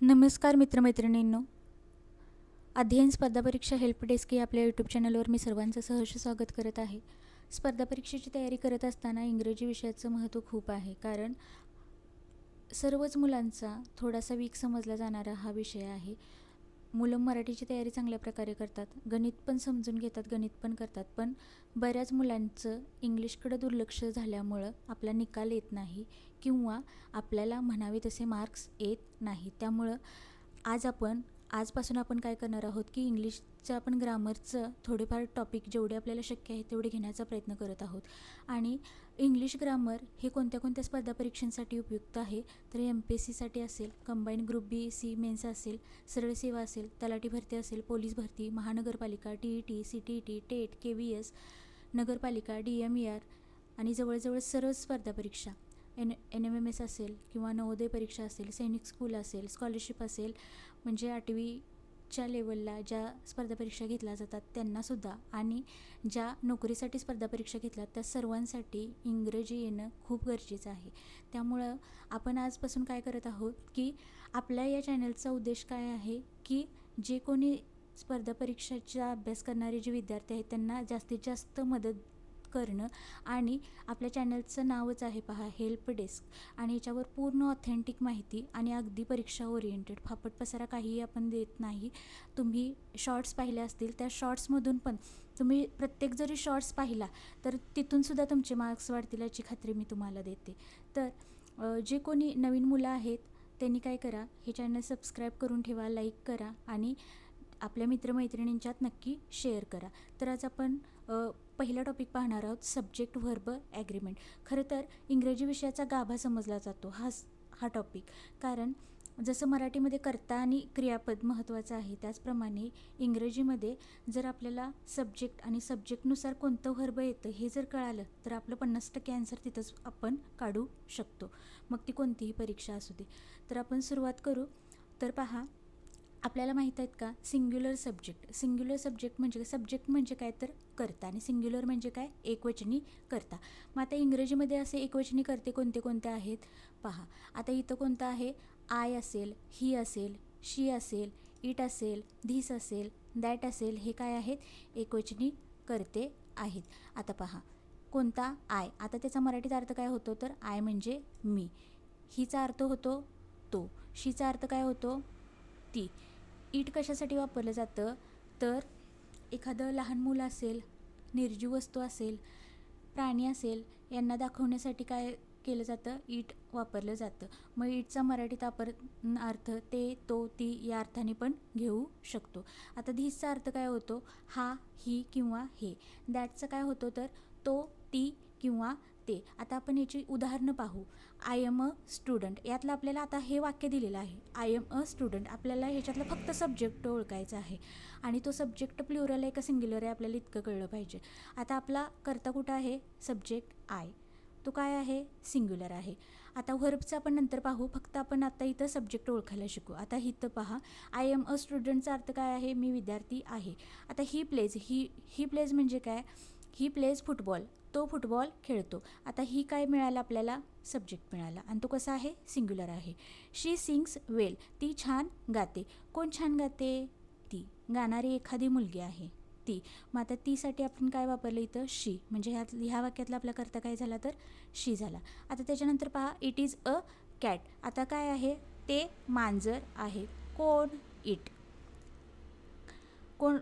नमस्कार मित्रमैत्रिणींनो, अध्ययन स्पर्धा परीक्षा हेल्प डेस्क या आपल्या यूट्यूब चॅनलवर मी सर्वांचं सहर्ष स्वागत करत आहे. स्पर्धा परीक्षेची तयारी करत असताना इंग्रजी विषयाचं महत्त्व खूप आहे, कारण सर्वच मुलांचा थोडासा वीक समजला जाणारा हा विषय आहे. मुलं मराठीची तयारी चांगल्या प्रकारे करतात, गणित पण समजून घेतात, गणित पण करतात, पण बऱ्याच मुलांचं इंग्लिशकडं दुर्लक्ष झाल्यामुळं आपला निकाल येत नाही किंवा आपल्याला म्हणावे तसे मार्क्स येत नाही. त्यामुळं आजपासून आपण काय करणार आहोत की इंग्लिशचं आपण ग्रामरचं थोडेफार टॉपिक जेवढे आपल्याला शक्य आहे तेवढे घेण्याचा प्रयत्न करत आहोत. आणि इंग्लिश ग्रामर हे कोणत्या कोणत्या स्पर्धा परीक्षांसाठी उपयुक्त आहे, तर MPSCसाठी असेल, combined group B C mains असेल, सरळ सेवा असेल, तलाठी भरती असेल, पोलीस भरती, महानगरपालिका, TET, CTET, टेट, KVS, नगरपालिका, DMER आणि जवळजवळ सर्व स्पर्धा परीक्षा, NMMS असेल किंवा नवोदय परीक्षा असेल, सैनिक स्कूल असेल, स्कॉलरशिप असेल, म्हणजे 8वीच्या लेवलला ज्या स्पर्धा परीक्षा घेतल्या जातात त्यांनासुद्धा, आणि ज्या नोकरीसाठी स्पर्धा परीक्षा घेतल्या त्या सर्वांसाठी इंग्रजी येणं खूप गरजेचं आहे. त्यामुळं आपण आजपासून काय करत आहोत की आपल्या या चॅनलचा उद्देश काय आहे की जे कोणी स्पर्धा परीक्षेचा अभ्यास करणारे जे विद्यार्थी आहेत त्यांना जास्तीत जास्त मदत करणं. आणि आपल्या चॅनलचं नावच आहे पहा, हेल्प डेस्क, आणि याच्यावर पूर्ण ऑथेंटिक माहिती आणि अगदी परीक्षा ओरिएंटेड, फापट पसारा काहीही आपण देत नाही. तुम्ही शॉर्ट्स पाहिले असतील, त्या शॉर्ट्समधून पण तुम्ही प्रत्येक जरी शॉर्ट्स पाहिला तर तिथूनसुद्धा तुमचे मार्क्स वाढतील याची खात्री मी तुम्हाला देते. तर जे कोणी नवीन मुलं आहेत त्यांनी काय करा, हे चॅनल सबस्क्राईब करून ठेवा, लाईक करा आणि आपल्या मित्रमैत्रिणींच्यात नक्की शेअर करा. तर आज आपण पहिला टॉपिक पाहणार आहोत, सब्जेक्ट व्हर्ब ॲग्रीमेंट. खरं तर इंग्रजी विषयाचा गाभा समजला जातो हा टॉपिक, कारण जसं मराठीमध्ये कर्ता आणि क्रियापद महत्त्वाचं आहे त्याचप्रमाणे इंग्रजीमध्ये जर आपल्याला सब्जेक्ट आणि सब्जेक्टनुसार कोणतं व्हर्ब येतं हे जर कळालं तर आपलं 50% आन्सर तिथंच आपण काढू शकतो, मग ती कोणतीही परीक्षा असू दे. तर आपण सुरुवात करू. तर पहा, आपल्याला माहीत आहेत का सिंग्युलर सब्जेक्ट म्हणजे काय तर कर्ता, आणि सिंग्युलर म्हणजे काय, एकवचनी कर्ता. मग आता इंग्रजीमध्ये असे एकवचनी कर्ते कोणते कोणते आहेत पहा. आता इथं कोणतं आहे, आय असेल, ही असेल, शी असेल, इट असेल, धिस असेल, दॅट असेल, हे काय आहेत, एकवचनी कर्ते आहेत. आता पहा, कोणता आय, आता त्याचा मराठीत अर्थ काय होतो, तर आय म्हणजे मी, हीचा अर्थ होतो तो, शीचा अर्थ काय होतो, ती. इट कशासाठी वापरलं जातं, तर एखादं लहान मुलं असेल, निर्जीव वस्तू असेल, प्राणी असेल, यांना दाखवण्यासाठी काय केलं जातं, इट वापरलं जातं. मग इटचा मराठीत अर्थ ते, तो, ती या अर्थाने पण घेऊ शकतो. आता धिसचा अर्थ काय होतो, हा, ही किंवा हे. दॅटचं काय होतो, तर तो, ती किंवा ते. आता आपण याची उदाहरणं पाहू. आय एम अ स्टुडंट, यातलं आपल्याला आता हे वाक्य दिलेलं आहे, आय एम अ स्टुडंट. आपल्याला ह्याच्यातलं फक्त सब्जेक्ट ओळखायचा आहे, आणि तो सब्जेक्ट प्लुरल आहे का सिंग्युलर आहे आपल्याला इतकं कळलं पाहिजे. आता आपला कर्ता कुठं आहे, सब्जेक्ट आय, तो काय आहे, सिंग्युलर आहे. आता व्हर्बचं आपण नंतर पाहू, फक्त आपण आता इथं सब्जेक्ट ओळखायला शिकू. आता इथं पहा, आय एम अ स्टुडंटचा अर्थ काय आहे, मी विद्यार्थी आहे. आता ही प्लेज म्हणजे काय, ही प्लेज फुटबॉल, तो फुटबॉल खेळतो. आता ही काय मिळालं आपल्याला, सब्जेक्ट मिळाला, आणि तो कसा आहे, सिंग्युलर आहे. शी सिंग्स वेल, ती छान गाते. कोण छान गाते, ती, गाणारी एखादी मुलगी आहे ती. मग आता तीसाठी आपण काय वापरलं इथं, शी, म्हणजे ह्या वाक्यातला आपला कर्ता काय झाला, तर शी झाला. आता त्याच्यानंतर पहा, इट इज अ कॅट. आता काय आहे, ते मांजर आहे. कोण, इट, कोण,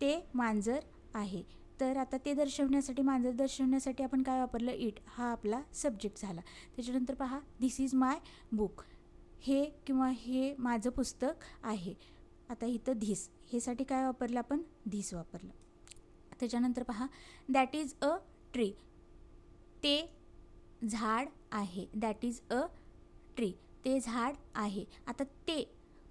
ते मांजर आहे. तर आता ते दर्शवण्यासाठी, मांजर दर्शवण्यासाठी आपण काय वापरलं, इट, हा आपला सब्जेक्ट झाला. त्याच्यानंतर पहा, धिस इज माय बुक, हे किंवा हे माझं पुस्तक आहे. आता इथं धिस, हेसाठी काय वापरलं आपण, धिस वापरलं. त्याच्यानंतर पहा, दॅट इज अ ट्री, ते झाड आहे. दॅट इज अ ट्री, ते झाड आहे. आता ते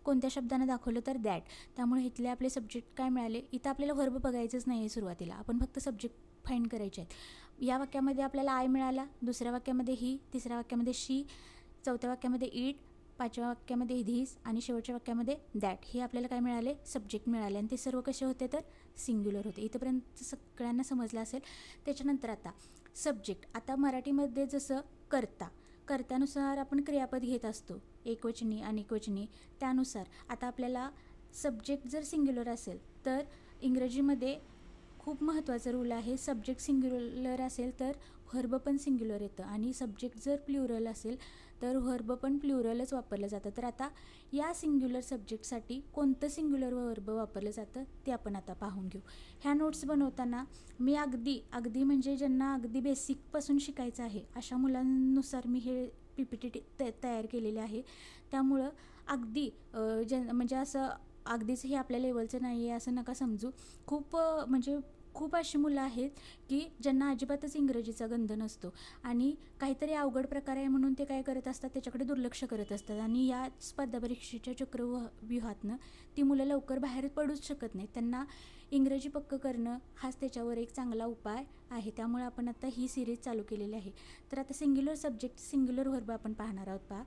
कोणत्या शब्दानं दाखवलं, तर दॅट. त्यामुळे इथले आपले सब्जेक्ट काय मिळाले, इथं आपल्याला व्हर्ब बघायचंच नाही आहे सुरुवातीला, आपण फक्त सब्जेक्ट फाईंड करायचे आहेत. या वाक्यामध्ये आपल्याला आय मिळाला, दुसऱ्या वाक्यामध्ये ही, तिसऱ्या वाक्यामध्ये शी, चौथ्या वाक्यामध्ये इट, पाचव्या वाक्यामध्ये धिस, आणि शेवटच्या वाक्यामध्ये दॅट. हे आपल्याला काय मिळाले, सब्जेक्ट मिळाले, आणि ते सर्व कसे होते, तर सिंग्युलर होते. इथंपर्यंत सगळ्यांना समजलं असेल. त्याच्यानंतर आता सब्जेक्ट, आता मराठीमध्ये जसं कर्ता, कर्त्यानुसार आपण क्रियापद घेत असतो, एकवचनी अनेकवचनी. त्यानुसार आता आपल्याला सब्जेक्ट जर सिंग्युलर असेल तर इंग्रजीमध्ये खूप महत्त्वाचा रूल आहे. सब्जेक्ट सिंग्युलर असेल तर व्हर्ब पण सिंग्युलर येतं, आणि सब्जेक्ट जर प्ल्युरल असेल तर व्हर्ब पण प्ल्युरलच वापरलं जातं. तर आता या सिंग्युलर सब्जेक्टसाठी कोणतं सिंग्युलर व्हर्ब वापरलं जातं ते आपण आता पाहून घेऊ. ह्या नोट्स बनवताना मी अगदी म्हणजे ज्यांना अगदी बेसिकपासून शिकायचं आहे अशा मुलांनुसार मी हे PPT तयार केलेले आहे. त्यामुळं अगदी म्हणजे असं अगदीच हे आपल्या लेवलचं नाही आहे असं नका समजू. म्हणजे खूप अशी मुलं आहेत की ज्यांना अजिबातच इंग्रजीचा गंध नसतो, आणि काहीतरी अवघड प्रकार आहे म्हणून ते काय करत असतात, त्याच्याकडे दुर्लक्ष करत असतात, आणि या स्पर्धा परीक्षेच्या चक्रव्यूहातनं ती मुलं लवकर बाहेर पडूच शकत नाही. त्यांना इंग्रजी पक्क करणं हाच त्याच्यावर एक चांगला उपाय आहे. त्यामुळे आपण आता ही सिरीज चालू केलेली आहे. तर आता सिंग्युलर सब्जेक्ट सिंग्युलर व्हर्ब आपण पाहणार आहोत. पहा,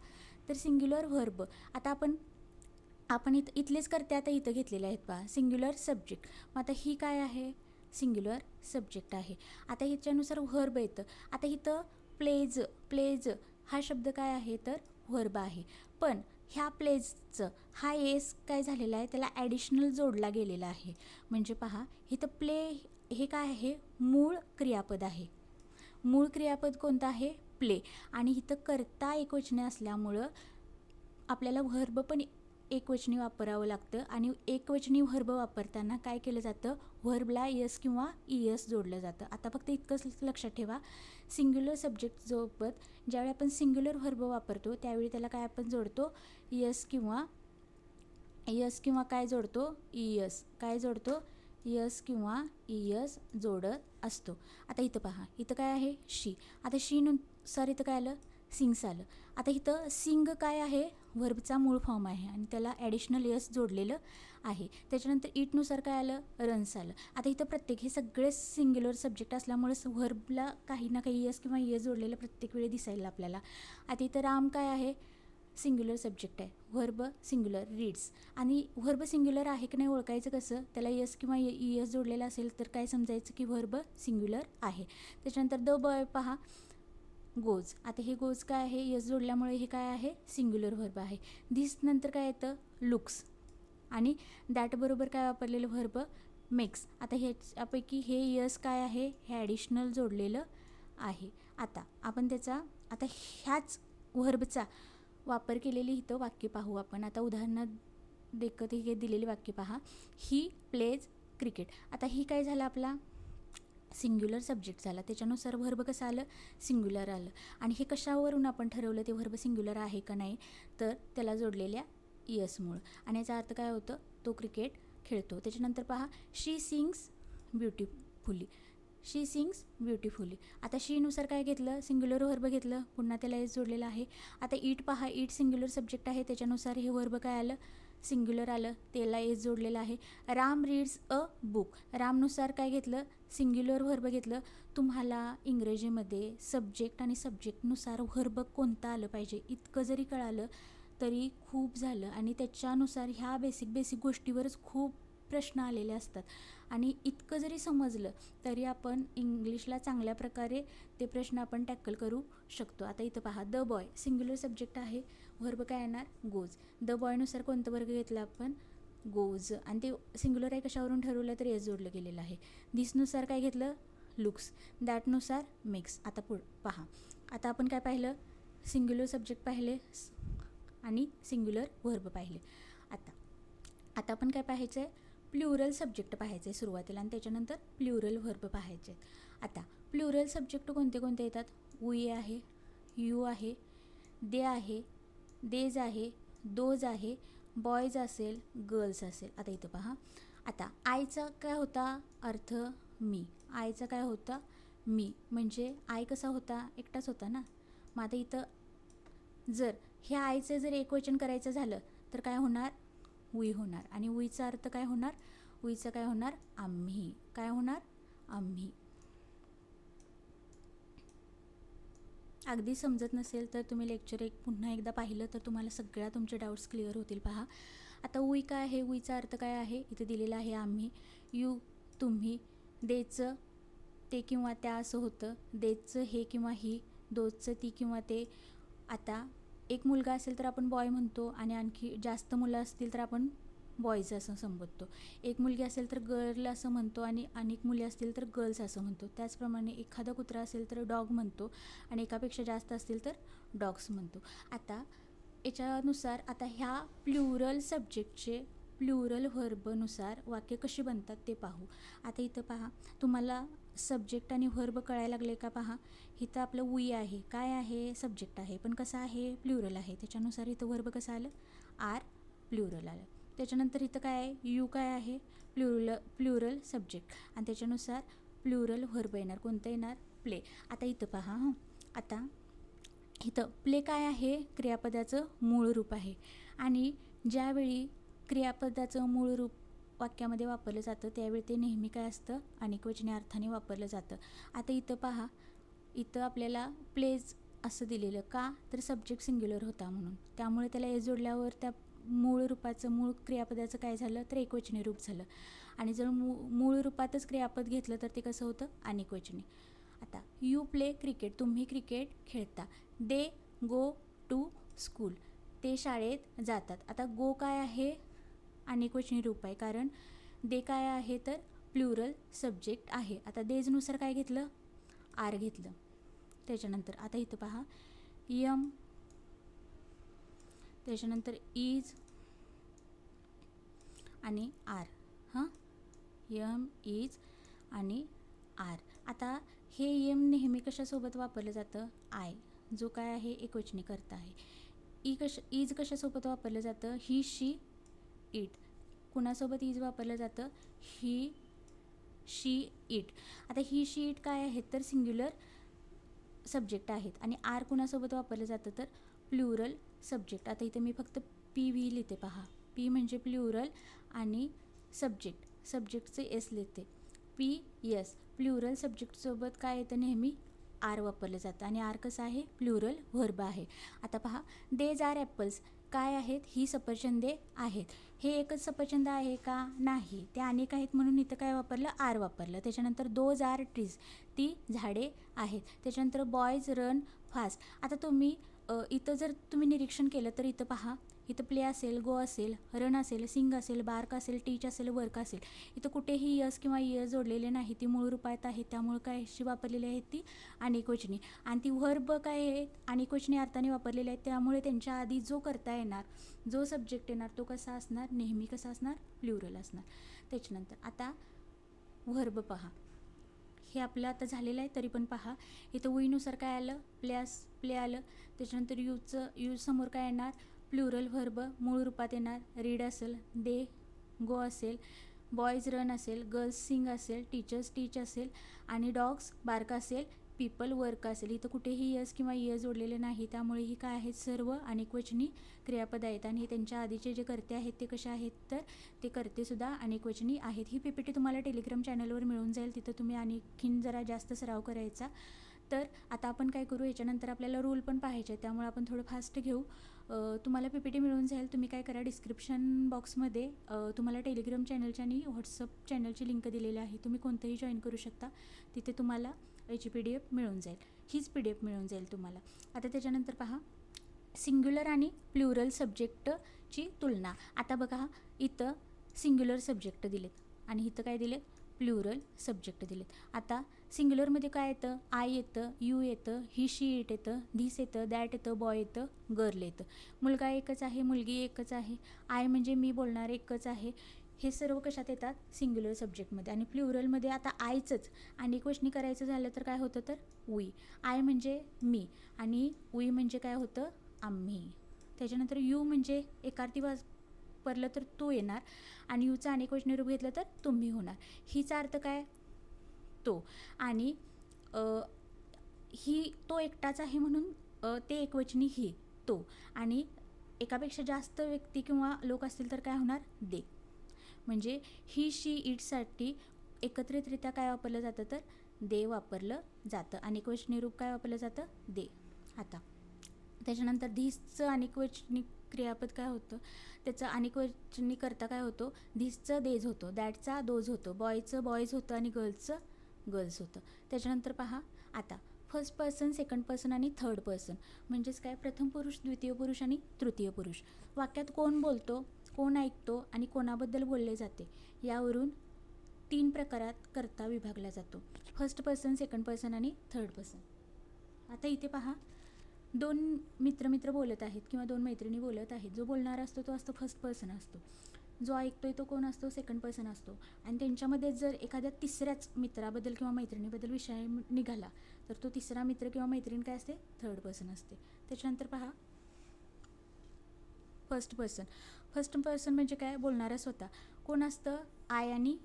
तर सिंग्युलर व्हर्ब आता आपण इथलेच करते आता इथं घेतलेले आहेत. पहा, सिंग्युलर सब्जेक्ट. मग आता ही काय आहे, सिंग्युलर सब्जेक्ट आहे. आता ह्याच्यानुसार व्हर्ब येतं. आता इथं प्लेज हा शब्द काय आहे तर व्हर्ब आहे. पण ह्या प्लेजचं हा एस काय झालेला आहे, त्याला ॲडिशनल जोडला गेलेला आहे. म्हणजे पहा, इथं प्ले हे काय आहे, मूळ क्रियापद आहे. मूळ क्रियापद कोणतं आहे, प्ले. आणि इथं करता एकवचने असल्यामुळं आपल्याला व्हर्ब पण एकवचनी वापरावं लागतं, आणि एकवचनी व्हर्ब वापरताना काय केलं जातं, व्हर्बला एस किंवा ES जोडलं जातं. आता फक्त इतकंच लक्षात ठेवा, सिंग्युलर सब्जेक्ट सोबत ज्यावेळी आपण सिंग्युलर व्हर्ब वापरतो त्यावेळी त्याला काय आपण जोडतो, एस किंवा काय जोडतो, ES. काय जोडतो, एस किंवा ES जोडत असतो. आता इथं पहा, इथं काय आहे, शी. आता शी नुसार इथं काय आलं, सिंग्स आलं. आता इथं सिंग काय आहे, व्हर्बचा मूळ फॉर्म आहे, आणि त्याला ॲडिशनल एस जोडलेलं आहे. त्याच्यानंतर इटनुसार काय आलं, रन्स आलं. आता इथं प्रत्येक हे सगळे सिंग्युलर सब्जेक्ट असल्यामुळे व्हर्बला काही ना काही एस किंवा ES जोडलेलं प्रत्येक वेळी दिसायला आपल्याला. आता इथं राम काय आहे, सिंग्युलर सब्जेक्ट आहे, व्हर्ब सिंग्युलर, रीड्स. आणि व्हर्ब सिंग्युलर आहे की नाही ओळखायचं कसं, त्याला एस किंवा ES जोडलेला असेल तर काय समजायचं की व्हर्ब सिंग्युलर आहे. त्याच्यानंतर द बॉय पहा, गोज. आता हे गोज काय आहे, एस जोडल्यामुळे हे काय आहे, सिंग्युलर व्हर्ब आहे. धिस नंतर काय येतं, लुक्स. आणि दॅट बरोबर काय वापरलेलं, व्हर्ब मेक्स. आता ह्याच्यापैकी हे यस काय आहे, हे ॲडिशनल जोडलेलं आहे. आता आपण आता ह्याच व्हर्बचा वापर केलेली इथं वाक्य पाहू आपण. आता उदाहरणं देखत हे दिलेली वाक्य पहा, ही प्लेज क्रिकेट. आता ही काय झालं, आपला सिंग्युलर सब्जेक्ट झाला, त्याच्यानुसार व्हर्ब कसं आलं, सिंग्युलर आलं. आणि हे कशावरून आपण ठरवलं ते व्हर्ब सिंग्युलर आहे का नाही, तर त्याला जोडलेल्या ESमुळं. आणि याचा अर्थ काय होतं, तो क्रिकेट खेळतो. त्याच्यानंतर पहा, शी सिंग्स ब्युटिफुली. शी सिंग्स ब्युटिफुली. आता शीनुसार काय घेतलं, सिंग्युलर व्हर्ब घेतलं, पुन्हा त्याला एस जोडलेला आहे. आता इट पहा, इट सिंग्युलर सब्जेक्ट आहे, त्याच्यानुसार हे व्हर्ब काय आलं, सिंग्युलर आलं, त्याला एस जोडलेला आहे. Ram reads a book. रामनुसार काय घेतलं, सिंग्युलर व्हर्ब घेतलं. तुम्हाला इंग्रजीमध्ये सब्जेक्ट आणि सब्जेक्टनुसार व्हर्ब कोणतं आलं पाहिजे इतकं जरी कळालं तरी खूप झालं. आणि त्याच्यानुसार ह्या बेसिक गोष्टीवरच खूप प्रश्न आलेले असतात, आणि इतकं जरी समजलं तरी आपण इंग्लिशला चांगल्या प्रकारे ते प्रश्न आपण टॅकल करू शकतो. आता इथं पहा, द बॉय सिंग्युलर सब्जेक्ट आहे, व्हर्ब काय येणार, गोज. द बॉयनुसार कोणतं वर्ग घेतला आपण, गोज. आणि ते सिंग्युलर आहे कशावरून ठरवलं तर एस जोडलं गेलेलं आहे. धिसनुसार काय घेतलं, लुक्स. दॅटनुसार मेक्स. आता पहा, आता आपण काय पाहिलं, सिंग्युलर सब्जेक्ट पाहिले आणि सिंग्युलर व्हर्ब पाहिले. आता आपण काय पाहायचं आहे, प्ल्युरल सब्जेक्ट पाहायचं आहे सुरुवातीला, आणि त्याच्यानंतर प्ल्युरल व्हर्ब पाहायचे आहेत. आता प्ल्युरल सब्जेक्ट कोणते कोणते येतात, वी आहे, यू आहे, दे आहे, देज आहे, दोज आहे, बॉयज असेल, गर्ल्स असेल. आता इथं पहा, आता आयचा काय होता अर्थ, मी. आयचा काय होता, मी. म्हणजे आय कसा होता, एकटाच होता ना. मग आता इथं जर ह्या आयचं जर एकवचन करायचं झालं तर काय होणार, वी होणार. आणि वीचा अर्थ काय होणार, वीचं काय होणार, आम्ही. काय होणार, आम्ही. अगदी समजत नसेल तर तुम्ही लेक्चर पुन्हा एकदा पाहिलं तर तुम्हाला सगळ्या तुमचे डाऊट्स क्लिअर होतील. पहा, आता वी काय आहे, वीचा अर्थ काय आहे, इथे दिलेला आहे आम्ही. यू तुम्ही, देचं ते किंवा त्या असं होतं, देचं हे किंवा ही, दोजचं ती किंवा ते, आता एक मुलगा असेल तर आपण बॉय म्हणतो आणि आणखी जास्त मुलं असतील तर आपण बॉईज असं संबोधतो. एक मुलगी असेल तर गर्ल असं म्हणतो आणि अनेक मुली असतील तर गर्ल्स असं म्हणतो. त्याचप्रमाणे एखादा कुत्रा असेल तर डॉग म्हणतो आणि एकापेक्षा जास्त असतील तर डॉग्स म्हणतो. आता याच्यानुसार आता ह्या प्लुरल सब्जेक्टचे प्लुरल व्हर्बनुसार वाक्य कशी बनतात ते पाहू. आता इथं पहा, तुम्हाला सब्जेक्ट आणि व्हर्ब कळायला लागले का? पहा, इथं आपलं वी आहे, काय आहे? सब्जेक्ट आहे, पण कसं आहे? प्लुरल आहे. त्याच्यानुसार इथं व्हर्ब कसं आलं? आर प्लुरल आलं. त्याच्यानंतर इथं काय आहे? यू काय आहे? प्लुरल सब्जेक्ट आणि त्याच्यानुसार प्लुरल व्हर्ब येणार. कोणतं येणार? प्ले. आता इथं पहा, आता इथं प्ले काय आहे? क्रियापदाचं मूळ रूप आहे आणि ज्यावेळी क्रियापदाचं मूळ रूप वाक्यामध्ये वापरलं जातं त्यावेळी ते नेहमी काय असतं? अनेकवचनी अर्थाने वापरलं जातं. आता इथं पहा, इथं आपल्याला प्लेज असं दिलेलं का? तर सब्जेक्ट सिंग्युलर होता म्हणून, त्यामुळे त्याला एस जोडल्यावर त्या मूळ रूपाचं मूळ क्रियापदाचं काय झालं? तर एकवचनी रूप झालं. आणि जर मूळ रूपातच क्रियापद घेतलं तर ते कसं होतं? अनेकवचनी. आता यू प्ले क्रिकेट, तुम्ही क्रिकेट खेळता. दे गो टू स्कूल, ते शाळेत जातात. आता गो काय आहे? अनेकवचनी रूप आहे, कारण दे काय आहे? तर प्लुरल सब्जेक्ट आहे. आता देजनुसार काय घेतलं? आर घेतलं. त्याच्यानंतर आता इथं पहा, यम, त्याच्यानंतर इज आणि आर. हां, यम, इज आणि आर. आता हे यम नेहमी कशासोबत वापरलं जातं? आय, जो काय आहे? एकवचनी करता आहे. इज कशासोबत वापरलं जातं? ही, शी, इट. कुणासोबत इज वापरलं जातं? ही, शी, इट. आता ही, शी, इट काय आहेत? तर सिंग्युलर सब्जेक्ट आहेत आणि आर कुणासोबत वापरलं जातं? तर प्लुरल सब्जेक्ट. आता इथं मी फक्त पी व्ही लिहिते. पहा, पी म्हणजे प्लुरल आणि सब्जेक्टचे एस लिहिते. P S. प्लुरल सब्जेक्टसोबत काय येतं? नेहमी आर वापरलं जातं आणि आर कसं आहे? प्लुरल व्हर्ब आहे. आता पहा, देज आर ॲपल्स, काय आहेत? ही सफरचंदे आहेत. हे एकच सफरचंद आहे का? नाही, ते अनेक आहेत म्हणून इथं काय वापरलं? आर वापरलं. त्याच्यानंतर दोज आर ट्रीज, ती झाडे आहेत. त्याच्यानंतर बॉयज रन फास्ट. आता तुम्ही इथं जर तुम्ही निरीक्षण केलं तर इथं पहा, इथं प्ले असेल, गो असेल, रन असेल, सिंग असेल, बार्क असेल, टीच असेल, वर्क असेल, इथं कुठेही यस किंवा यस जोडलेले नाही. ती मूळ रूपात आहे, त्यामुळे काय अशी वापरलेली आहेत? ती अनेकवचनी. आणि ती व्हर्ब काय आहेत? अनेकवचनी अर्थाने वापरलेले आहेत, त्यामुळे त्यांच्या आधी जो करता येणार, जो सब्जेक्ट येणार तो कसा असणार? नेहमी कसा असणार? प्लुरल असणार. त्याच्यानंतर आता व्हर्ब पहा, हे आपलं आता झालेलं आहे, तरी पण पहा, इथं वीनुसार काय आलं? प्ले आलं. त्याच्यानंतर यूज समोर काय येणार? प्लुरल व्हर्ब मूळ रूपात येणार. रीड असेल, दे गो असेल, बॉयज रन असेल, गर्ल्स सिंग असेल, टीचर्स टीच असेल आणि डॉग्स बार्क असेल, पीपल वर्क असेल. इथं कुठेही यस किंवा यस जोडलेले नाही, त्यामुळे ही काय आहेत? सर्व अनेकवचनी क्रियापद आहेत आणि त्यांच्या आधीचे जे कर्ते आहेत ते कसे आहेत? तर ते कर्तेसुद्धा अनेकवचनी आहेत. ही PPT तुम्हाला टेलिग्राम चॅनलवर मिळून जाईल, तिथं तुम्ही आणखीन जरा जास्त सराव करायचा. तर आता आपण काय करू, याच्यानंतर आपल्याला रूल पण पाहायचे, त्यामुळे आपण थोडं फास्ट घेऊ. तुम्हाला PPT मिळून जाईल. तुम्ही काय करा, डिस्क्रिप्शन बॉक्समध्ये तुम्हाला टेलिग्राम चॅनलची आणि व्हॉट्सअप चॅनलची लिंक दिलेली आहे, तुम्ही कोणतंही जॉईन करू शकता. तिथे तुम्हाला याची PDF मिळून जाईल, हीच PDF मिळून जाईल तुम्हाला. आता त्याच्यानंतर पहा, सिंग्युलर आणि प्लुरल सब्जेक्टची तुलना. आता बघा, इथं सिंग्युलर सब्जेक्ट दिलेत आणि इथं काय दिलेत? प्लुरल सब्जेक्ट दिलेत. आता सिंग्युलरमध्ये काय येतं? आय येतं, यू येतं, ही, शी, इट येतं, धिस येतं, दॅट येतं, बॉय येतं, गर्ल येतं. मुलगा एकच आहे, मुलगी एकच आहे, आय म्हणजे मी बोलणार एकच आहे. हे सर्व कशात येतात? सिंग्युलर सब्जेक्टमध्ये. आणि प्लुरलमध्ये आता आयचंच अनेकवचनी करायचं झालं तर काय होतं? तर वी. आय म्हणजे मी आणि वी म्हणजे काय होतं? आम्ही. त्याच्यानंतर यू म्हणजे एकार्थी वापरलं तर तो येणार आणि यूचा अनेकवचनी रूप घेतलं तर तुम्ही होणार. हीचा अर्थ काय? तो. आणि ही, तो एकटाच आहे म्हणून ते एकवचनी ही, तो. आणि एकापेक्षा जास्त व्यक्ती किंवा लोक असतील तर काय होणार? दे. म्हणजे ही, शी, इटसाठी एकत्रितरित्या काय वापरलं जातं? तर दे वापरलं जातं. अनेकवचनी रूप काय वापरलं जातं? दे. आता त्याच्यानंतर धिसचं अनेकवचनी क्रियापद काय होतं? त्याचं अनेकवचनी करता काय होतं? धिसचं देज होतं, दॅटचा दोज होतं, बॉयचं बॉयज होतं आणि गर्ल्सचं गर्ल्स होतं. त्याच्यानंतर पहा, आता फर्स्ट पर्सन, सेकंड पर्सन आणि थर्ड पर्सन. म्हणजेच काय, प्रथम पुरुष, द्वितीय पुरुष आणि तृतीय पुरुष. वाक्यात कोण बोलतो, कोण ऐकतो आणि कोणाबद्दल बोलले जाते यावरून 3 प्रकारात कर्ता विभागला जातो. फर्स्ट पर्सन, सेकंड पर्सन आणि थर्ड पर्सन. आता इथे पहा, 2 मित्र बोलत आहेत किंवा 2 मैत्रिणी बोलत आहेत. जो बोलणारा असतो तो असतो फर्स्ट पर्सन असतो. जो ऐकतोय तो कोण असतो, सेकंड पर्सन असतो. आणि त्यांच्यामध्ये जर एखाद्या तिसऱ्याच मित्राबद्दल किंवा मैत्रिणीबद्दल विषय निघाला तर तो तिसरा मित्र किंवा मैत्रीण काय असते, थर्ड पर्सन असते. त्याच्यानंतर पहा, फर्स्ट पर्सन. फर्स्ट पर्सन म्हणजे काय, बोलणारा स्वतः. कोण असतं, आय आणि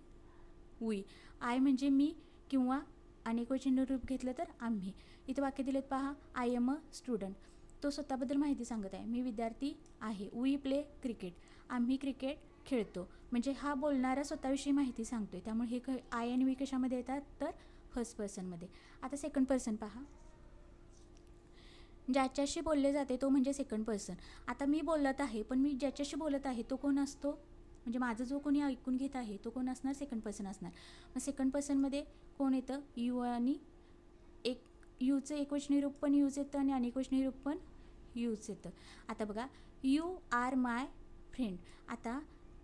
वी. आय म्हणजे मी किंवा अनेकवचन रूप घेतलं तर आम्ही. इथे वाक्य दिलेत पहा, आय एम अ स्टुडंट. तो स्वतःबद्दल माहिती सांगत आहे, मी विद्यार्थी आहे. वी प्ले क्रिकेट, आम्ही क्रिकेट खेळतो. म्हणजे हा बोलणारा स्वतःविषयी माहिती सांगतोय. त्यामुळे हे आय आणि वी कशामध्ये येतात, तर फर्स्ट पर्सनमध्ये. आता सेकंड पर्सन पहा, ज्याच्याशी बोलले जाते तो म्हणजे सेकंड पर्सन. आता मी बोलत आहे, पण मी ज्याच्याशी बोलत आहे तो कोण असतो, म्हणजे माझं जो कोणी ऐकून घेत आहे तो कोण असणार, सेकंड पर्सन असणार. मग सेकंड पर्सनमध्ये कोण येतं, यू. आणि यूचं एकवचनी रूप पण यूज येतं आणि अनेकवचनी रूप पण यूज येतं. आता बघा, यू आर माय फ्रेंड. आता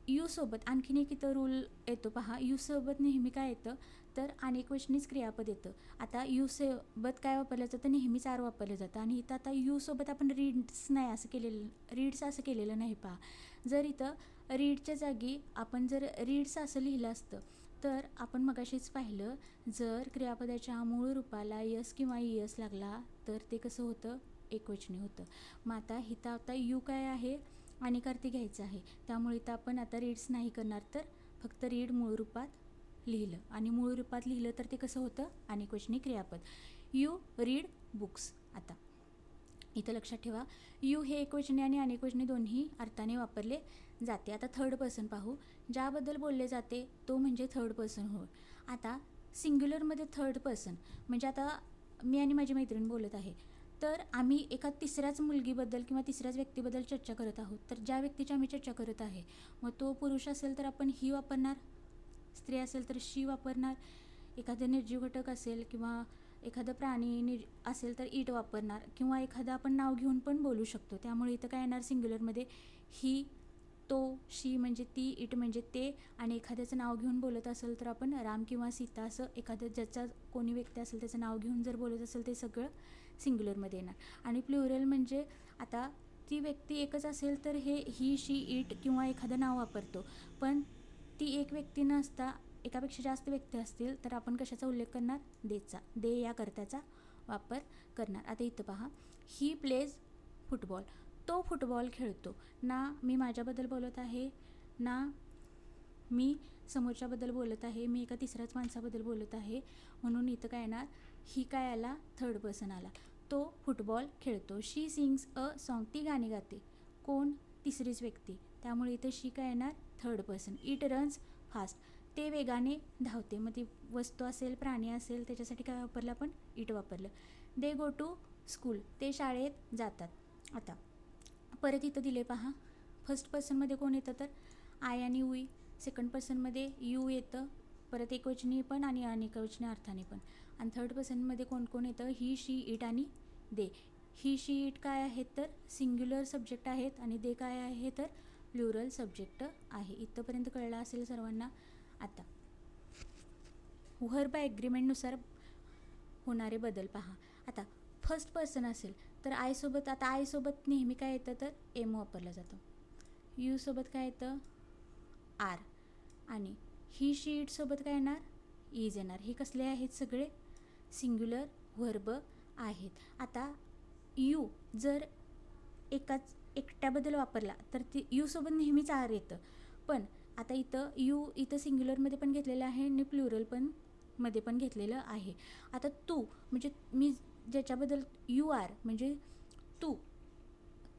यूसोबत आणखीन एक इथं रूल येतो पहा, यूसोबत नेहमी काय येतं, तर अनेकवचनीच क्रियापद येतं. आता यूसोबत काय वापरलं जातं, नेहमीच आर वापरलं जातं. आणि इथं आता यूसोबत आपण रीड्स असं केलेलं नाही पहा. जर इथं रीडच्या जागी आपण जर रीड्स असं लिहिलं असतं तर आपण मगाशीच पाहिलं, जर क्रियापदाच्या मूळ रूपाला यस किंवा ईएस लागला तर ते कसं होतं, एकवचनी होतं. मग आता यू काय आहे, अनेकार्थी घ्यायचं आहे. त्यामुळे इथं आपण आता रीड्स नाही करणार, तर फक्त रीड मूळ रूपात लिहिलं. आणि मूळ रूपात लिहिलं तर ते कसं होतं, अनेकवचनी क्रियापद. You read books. आता इथं लक्षात ठेवा, यू हे एकवचनी आणि अनेकवचनी दोन्ही अर्थाने वापरले जाते. आता थर्ड पर्सन पाहू, ज्याबद्दल बोलले जाते तो म्हणजे थर्ड पर्सन होय. आता सिंग्युलरमध्ये थर्ड पर्सन म्हणजे आता मी आणि माझी मैत्रीण बोलत आहे, तर आम्ही एका तिसऱ्याच मुलगीबद्दल किंवा तिसऱ्याच व्यक्तीबद्दल चर्चा करत आहोत. तर ज्या व्यक्तीची आम्ही चर्चा करत आहे, मग तो पुरुष असेल तर आपण ही वापरणार, स्त्री असेल तर शी वापरणार, एखादा निर्जीव घटक असेल किंवा एखादं प्राणी असेल तर इट वापरणार, किंवा एखादं आपण नाव घेऊन पण बोलू शकतो. त्यामुळे इथं काय येणार, सिंग्युलरमध्ये ही, तो, शी म्हणजे ती, इट म्हणजे ते. आणि एखाद्याचं नाव घेऊन बोलत असेल तर आपण राम किंवा सीता असं एखादं ज्याचा कोणी व्यक्ती असेल त्याचं नाव घेऊन जर बोलत असेल ते सगळं सिंग्युलरमध्ये येणार. आणि प्लुरल म्हणजे आता ती व्यक्ती एकच असेल तर हे ही, शी, इट किंवा एखादं नाव वापरतो. पण ती एक व्यक्ती नसता एकापेक्षा जास्त व्यक्ती असतील तर आपण कशाचा उल्लेख करणार, देचा. दे या कर्त्याचा वापर करणार. आता इथं पहा, ही प्लेज फुटबॉल. तो फुटबॉल खेळतो. ना मी माझ्याबद्दल बोलत आहे, ना मी समोरच्याबद्दल बोलत आहे, मी एका तिसऱ्याच माणसाबद्दल बोलत आहे. म्हणून इथं काय येणार, ही काय आला, थर्ड पर्सन आला. तो फुटबॉल खेळतो. शी सिंग्स अ सॉन्ग. ती गाणी गाते. कोण, तिसरीच व्यक्ती. त्यामुळे इथं शी काय येणार, third person. It runs fast. ते वेगाने धावते. मग ती वस्तू असेल, प्राणी असेल, त्याच्यासाठी काय वापरलं आपण, इट वापरलं. दे गो टू स्कूल. ते शाळेत जातात. आता परत इथं दिले पहा, फर्स्ट पर्सनमध्ये कोण येतं तर आय आणि वी. सेकंड पर्सनमध्ये यू येतं, परत एकवचनी पण आणि अनेकवचनी अर्थाने पण. आणि थर्ड पर्सनमध्ये कोण कोण येतं, ही, शी, इट आणि दे. ही, शी, इट काय आहेत तर सिंग्युलर सब्जेक्ट आहेत आणि दे काय आहे तर प्लुरल सब्जेक्ट आहे. इथंपर्यंत कळलं असेल सर्वांना. आता व्हर्ब ॲग्रीमेंटनुसार होणारे बदल पहा. आता फर्स्ट पर्सन असेल तर आयसोबत, आता आयसोबत नेहमी काय येतं तर एम वापरलं जातं. यूसोबत काय येतं, आर. आणि ही, शी, इटसोबत काय येणार, इज येणार. हे कसले आहेत, सगळे सिंग्युलर व्हर्ब आहेत. आता यू जर एकट्याबद्दल वापरला तर ती यूसोबत नेहमीच आर येतं. पण आता इथं सिंग्युलरमध्ये पण घेतलेलं आहे आणि प्लुरल पण मध्ये पण घेतलेलं आहे. आता तू म्हणजे मी ज्याच्याबद्दल, यू आर म्हणजे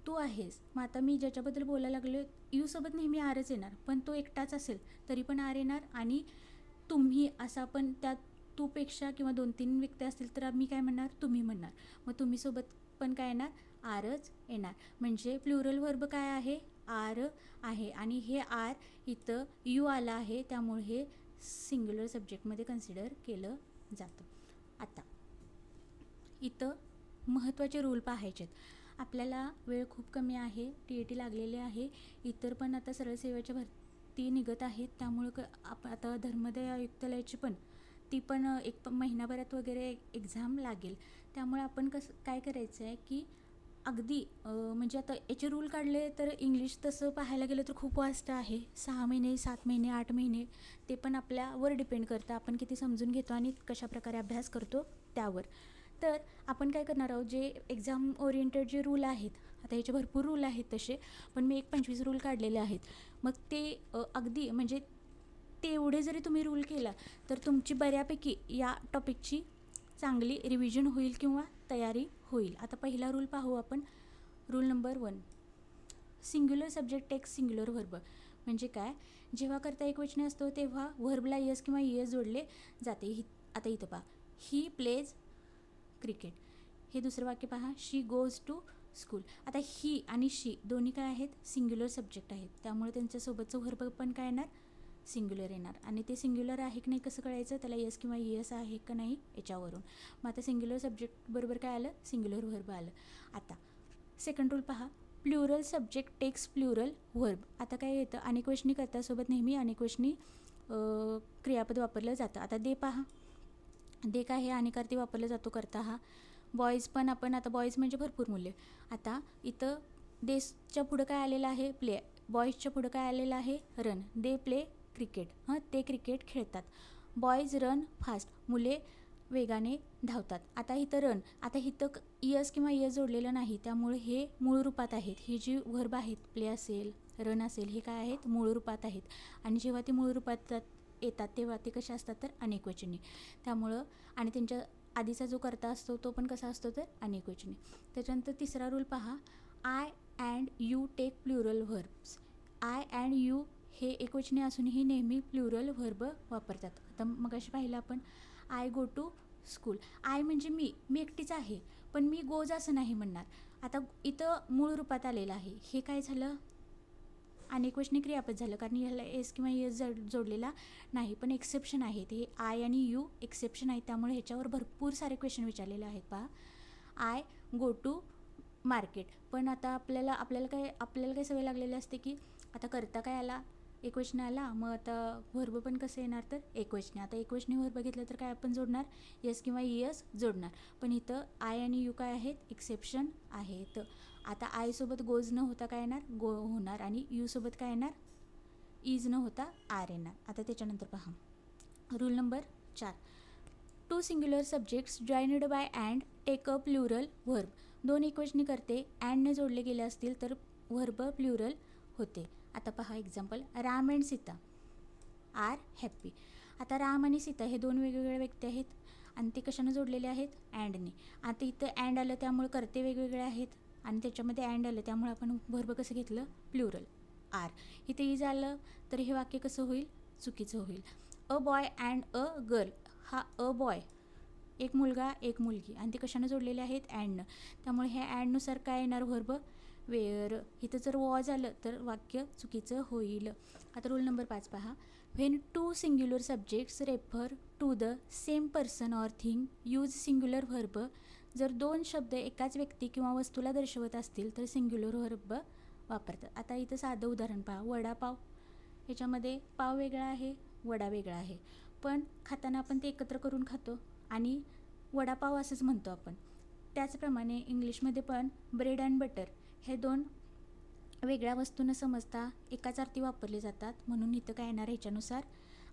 तू आहेस. मग आता मी ज्याच्याबद्दल बोलायला लागलो, यूसोबत नेहमी आरच येणार. पण तो एकटाच असेल तरी पण आर येणार. आणि तुम्ही असा पण त्यात तूपेक्षा किंवा 2-3 व्यक्ती असतील तर मी काय म्हणणार, तुम्ही म्हणणार. मग तुम्हीसोबत पण काय येणार, आरच येणार. म्हणजे प्लुरल व्हर्ब काय आहे, आर आहे. आणि हे आर इथं यू आला आहे त्यामुळे हे सिंग्युलर सब्जेक्टमध्ये कन्सिडर केलं जातं. आता इथं महत्त्वाचे रूल पाहायचे आहेत. आपल्याला वेळ खूप कमी आहे, TAT लागलेले आहे, इतर पण आता सरळ सेवेच्या भरती निघत आहेत, त्यामुळं आता धर्मादाय आयुक्तालयाची पण ती पण एक महिनाभरात वगैरे एक्झाम लागेल. त्यामुळे आपण काय करायचं आहे की अगदी म्हणजे आता याचे रूल काढले तर इंग्लिश तसं पाहायला गेलं तर खूप वास्ट आहे. 6 महिने, 7 महिने, 8 महिने ते पण आपल्यावर डिपेंड करतं, आपण किती समजून घेतो आणि कशाप्रकारे अभ्यास करतो त्यावर. तर आपण काय करणार आहोत, जे एक्झाम ओरिएंटेड जे रूल आहेत, आता ह्याचे भरपूर रूल आहेत तसे, पण मी 25 रूल काढलेले आहेत. मग ते अगदी म्हणजे तेवढे जरी तुम्ही रूल केला तर तुमची बऱ्यापैकी या टॉपिकची चांगली रिव्हिजन होईल किंवा तयारी होईल. आता पहिला रूल पाहू आपण. Rule number 1, singular subject takes singular verb. म्हणजे काय, जेव्हा करता एकवचनी असतो तेव्हा व्हर्बला यस किंवा ईएस जोडले जाते. आता इथं पहा, ही प्लेज क्रिकेट. हे दुसरं वाक्य पहा, शी गोज टू स्कूल. आता ही आणि शी दोन्ही काय आहेत, सिंग्युलर सब्जेक्ट आहेत, त्यामुळे त्यांच्यासोबतचं व्हर्ब पण काय येणार, सिंग्युलर येणार. आणि ते सिंग्युलर आहे की नाही कसं कळायचं, त्याला यस किंवा ईएस आहे का नाही याच्यावरून. मग आता सिंग्युलर सब्जेक्ट बरोबर काय आलं, सिंग्युलर व्हर्ब आलं. आता सेकंड रूल पहा, plural subject takes plural verb. आता काय येतं, अनेकवचनी कर्त्यासोबत नेहमी अनेकवचनी क्रियापद वापरलं जातं. आता दे पहा, दे काय हे अनेकार्थी वापरलं जातो करता हा. बॉईज पण आपण आता बॉईज म्हणजे भरपूर मुले. आता इथं देशच्या पुढं काय आलेलं आहे, प्ले. बॉईजच्या पुढं काय आलेलं आहे, रन. They play cricket. ते क्रिकेट खेळतात. Boys run fast. मुले वेगाने धावतात. आता इथं रन, आता इथं यस किंवा यस जोडलेलं नाही, त्यामुळे हे मूळ रूपात आहेत. ही जी व्हर्ब आहेत, प्ले असेल, रन असेल, हे काय आहेत, मूळ रूपात आहेत. आणि जेव्हा ते मूळ रूपात येतात तेव्हा ते कसे असतात तर अनेकवचनी. त्यामुळं आणि त्यांच्या आधीचा जो कर्ता असतो तो पण कसा असतो तर अनेकवचनी. त्याच्यानंतर तिसरा रूल पहा, I and you take plural verbs. I and you हे एकवचनी असूनही नेहमी प्लुरल व्हर्ब वापरतात. आता मग अशी पाहिलं आपण, I go to school. I म्हणजे मी एकटीच आहे, पण मी गोज असं नाही म्हणणार. आता इथं मूळ रूपात आलेलं आहे, हे काय झालं, अनेकवचनी क्रियापद झालं, कारण ह्याला एस किंवा एस जोडलेला नाही. पण एक्सेप्शन आहेत, हे आय आणि यू एक्सेप्शन आहेत, त्यामुळे ह्याच्यावर भरपूर सारे क्वेश्चन विचारलेले आहेत. पहा, आय गो टू मार्केट. पण आता आपल्याला काय सवय लागलेली असते की आता करता काय आला, एकवचनी आला, मग आता व्हर्ब पण कसं येणार तर एकवचनी. आता एकवचनी व्हर्ब घेतलं तर काय आपण जोडणार, यस किंवा ईएस जोडणार. पण इथं आय आणि यू काय आहेत, एक्सेप्शन आहेत. आता आयसोबत गोज न होता काय येणार, गो होणार, आणि यूसोबत काय येणार, इज न होता आर येणार. आता त्याच्यानंतर पहा, rule number 4, two singular subjects joined by and take a plural verb. दोन एकवचनी करते अँडने जोडले गेले असतील तर व्हर्ब प्लुरल होते. आता पहा example, Ram and Sita are happy. आता राम आणि सीता हे दोन वेगवेगळे व्यक्ती आहेत आणि ते कशानं जोडलेले आहेत, अँडने. आता इथं अँड आलं त्यामुळे करते वेगवेगळे आहेत आणि त्याच्यामध्ये अँड आलं त्यामुळे आपण व्हर्ब कसं घेतलं, प्लुरल आर. इथे इज आलं तर हे वाक्य कसं होईल, चुकीचं होईल. A boy and a girl. हा अ बॉय एक मुलगा एक मुलगी आणि ते कशानं जोडलेले आहेत, अँडनं. त्यामुळे ह्या अँडनुसार काय येणार व्हर्ब, वेअर. इथं जर वॉज आलं तर वाक्य चुकीचं होईल. आता रूल नंबर 5 पहा, when two singular subjects refer to the same person or thing use singular verb. जर दोन शब्द एकाच व्यक्ती किंवा वस्तूला दर्शवत असतील तर सिंग्युलर व्हर्ब वापरतात. आता इथं साधं उदाहरण पहा, वडापाव. ह्याच्यामध्ये पाव वेगळा आहे, वडा वेगळा आहे, पण खाताना आपण ते एकत्र करून खातो आणि वडापाव असंच म्हणतो आपण. त्याचप्रमाणे इंग्लिशमध्ये पण ब्रेड अँड बटर हे दोन वेगळ्या वस्तू न समजता एकाच अर्थी वापरले जातात, म्हणून इथं काय येणार ह्याच्यानुसार.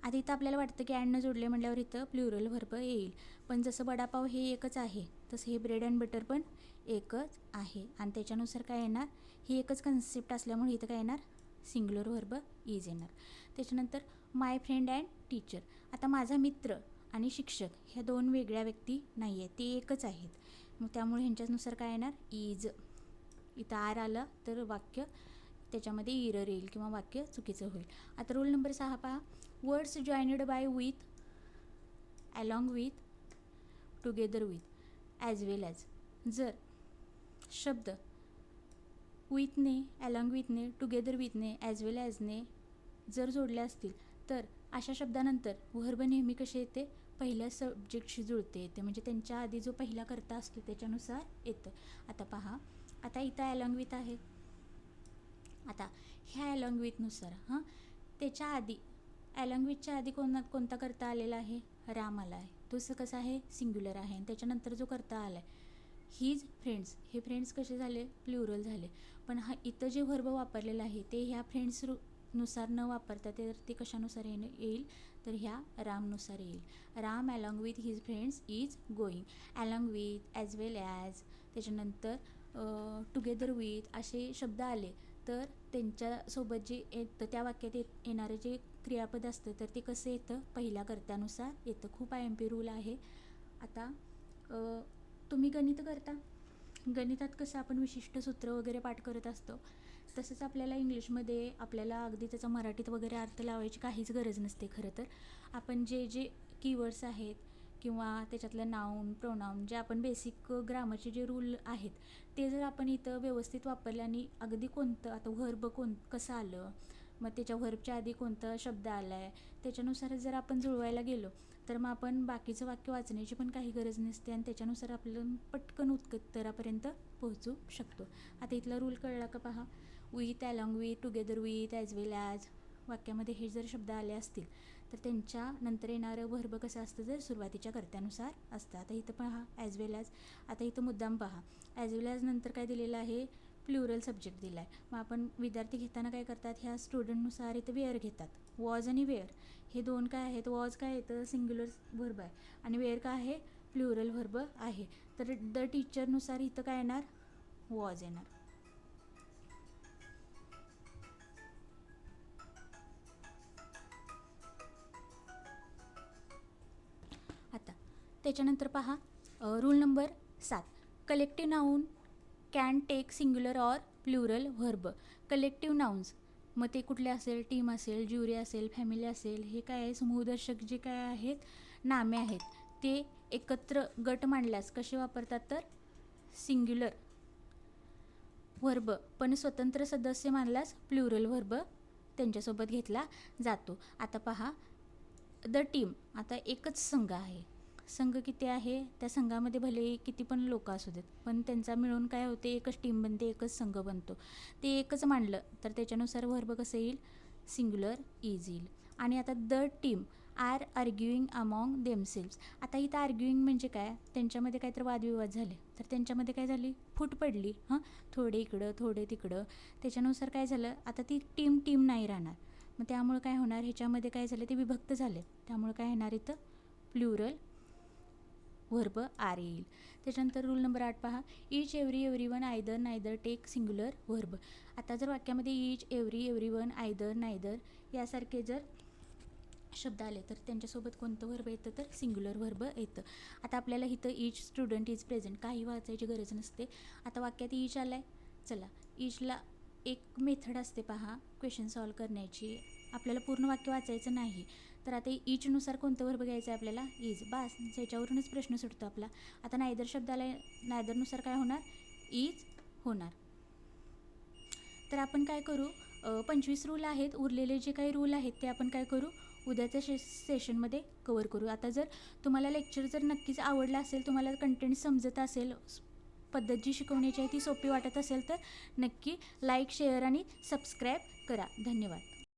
आता इथं आपल्याला वाटतं की अँडनं जोडले म्हटल्यावर इथं प्लुरल व्हर्ब येईल, पण जसं वडापाव हे एकच आहे तसं हे ब्रेड अँड बटर पण एकच आहे आणि त्याच्यानुसार काय येणार, ही एकच कन्सेप्ट असल्यामुळे इथं काय येणार, सिंग्युलर व्हर्ब इज येणार. त्याच्यानंतर माय फ्रेंड अँड टीचर. आता माझा मित्र आणि शिक्षक ह्या दोन वेगळ्या व्यक्ती नाही आहेत, ते एकच आहेत, मग त्यामुळे ह्यांच्यानुसार काय येणार, इज. इथं आर आलं तर वाक्य त्याच्यामध्ये इरर येईल किंवा वाक्य चुकीचं होईल. आता रूल नंबर 6 पहा, words joined by with, along with, together with, as well as. जर शब्द विथने, अलॉंग विथने, टुगेदर विथने, ॲज वेल ॲजने जर जोडले असतील तर अशा शब्दानंतर व्हर्ब नेहमी कसे येते, पहिल्या सब्जेक्टशी जुळते येते, म्हणजे त्यांच्या आधी जो पहिला कर्ता असतो त्याच्यानुसार येतं. आता पहा, आता इथं अलॉंग विथ आहे. आता ह्या अलॉंग विथनुसार त्याच्या आधी अलॉंग विथच्या आधी कोणता कर्ता आलेला आहे? राम आला आहे. तो कसं आहे? सिंग्युलर आहे. आणि त्याच्यानंतर जो कर्ता आला आहे हीज फ्रेंड्स, हे फ्रेंड्स कसे झाले? प्लुरल झाले. पण इथं जे व्हर्ब वापरलेलं आहे ते ह्या फ्रेंड्स नुसार न वापरता ते कशानुसार येईल? तर ह्या रामनुसार येईल. Ram along with his friends is going. Along with, as well as, त्याच्यानंतर टुगेदर विथ असे शब्द आले तर त्यांच्यासोबत जे येतं त्या वाक्यात येणारे जे क्रियापद असतं तर ते कसं येतं? पहिल्या कर्त्यानुसार येतं. खूप IMP रूल आहे. आता तुम्ही गणित करता, गणितात कसं आपण विशिष्ट सूत्र वगैरे पाठ करत असतो, तसंच आपल्याला इंग्लिशमध्ये आपल्याला अगदी त्याचा मराठीत वगैरे अर्थ लावायची काहीच गरज नसते. खरं तर आपण जे कीवर्ड्स आहेत किंवा त्याच्यातलं नाऊन, प्रोनाऊन, जे आपण बेसिक ग्रामरचे जे रूल आहेत ते जर आपण इथं व्यवस्थित वापरले आणि अगदी कोणतं आता व्हर्ब कसं आलं, मग त्याच्या व्हर्बच्या आधी कोणता शब्द आला आहे त्याच्यानुसारच जर आपण जुळवायला गेलो तर मग आपण बाकीचं वाक्य वाचण्याची पण काही गरज नसते आणि त्याच्यानुसार आपलं पटकन उत्तरापर्यंत पोहोचू शकतो. आता इथला रूल कळला का? पहा, with, along with, together with, as well as वाक्यामध्ये हे जर शब्द आले असतील तर त्यांच्या नंतर येणारं व्हर्ब कसं असतं? जर सुरुवातीच्या कर्त्यानुसार असतं. आता इथं पहा ॲज वेल ॲज. आता इथं मुद्दाम पहा, ॲज वेल ॲज नंतर काय दिलेलं आहे? प्लुरल सब्जेक्ट दिला आहे. मग आपण विद्यार्थी घेताना काय करतात? ह्या स्टुडंटनुसार इथं वेअर घेतात. वॉज आणि वेअर हे दोन काय आहेत? वॉज काय येतं? सिंग्युलर व्हर्ब आहे आणि वेअर काय आहे? प्लुरल व्हर्ब आहे. तर द टीचरनुसार इथं काय येणार? वॉज येणार. आता त्याच्यानंतर पहा rule number 7, collective noun can take singular or plural verb. Collective nouns मग ते कुठले असेल? टीम असेल, ज्युरी असेल, फॅमिली असेल, हे काय आहे? समूहदर्शक जे काय आहेत नामे आहेत ते एकत्र गट मांडल्यास कसे वापरतात? तर सिंग्युलर व्हर्ब, पण स्वतंत्र सदस्य मानल्यास प्लुरल व्हर्ब त्यांच्यासोबत घेतला जातो. आता पहा, द टीम, आता एकच संघ आहे. संघ किती आहे? त्या संघामध्ये भले किती पण लोक असू देत पण त्यांचा मिळून काय होते? एकच टीम बनते, एकच संघ बनतो. ते एकच मांडलं तर त्याच्यानुसार व्हर्ब कसं येईल? सिंग्युलर इज येईल. आणि आता the team are arguing among themselves. आता इथं आर्ग्युईंग म्हणजे काय? त्यांच्यामध्ये काहीतरी वादविवाद झाले तर त्यांच्यामध्ये काय झाली? फूट पडली. थोडे इकडं थोडे तिकडं, त्याच्यानुसार काय झालं? आता ती टीम नाही राहणार. मग त्यामुळे काय होणार? ह्याच्यामध्ये काय झालं? ते विभक्त झाले. त्यामुळे काय येणार? इथं प्लुरल व्हर्ब आर येईल. त्याच्यानंतर रूल नंबर 8 पहा, each everyone either neither take singular verb. आता जर वाक्यामध्ये ईच, एव्हरीवन, आयदर, नायदर यासारखे जर शब्द आले तर त्यांच्यासोबत कोणतं व्हर्ब येतं? तर सिंग्युलर व्हर्ब येतं. आता आपल्याला इथं ईच स्टुडंट इज प्रेझेंट काही वाचायची गरज नसते. आता वाक्यात ईच आला आहे, चला ईचला एक मेथड असते पहा क्वेश्चन सॉल्व करण्याची. आपल्याला पूर्ण वाक्य वाचायचं नाही तर आता ईचनुसार कोणतं व्हर्ब घ्यायचं आहे आपल्याला? इज. बास, त्याच्यावरूनच प्रश्न सुटतो आपला. आता नायदर शब्दाला नायदरनुसार काय होणार? इज होणार. तर आपण काय करू? 25 रूल आहेत, उरलेले जे काही रूल आहेत ते आपण काय करू? उद्याच्या सेशनमध्ये कवर करू. आता जर तुम्हाला लेक्चर जर नक्कीच आवडला असेल, तुम्हाला कंटेंट समजत असेल, पद्धत जी शिकवण्याची आहे ती सोपी वाटत असेल तर नक्की लाईक, शेअर आणि सबस्क्राईब करा. धन्यवाद.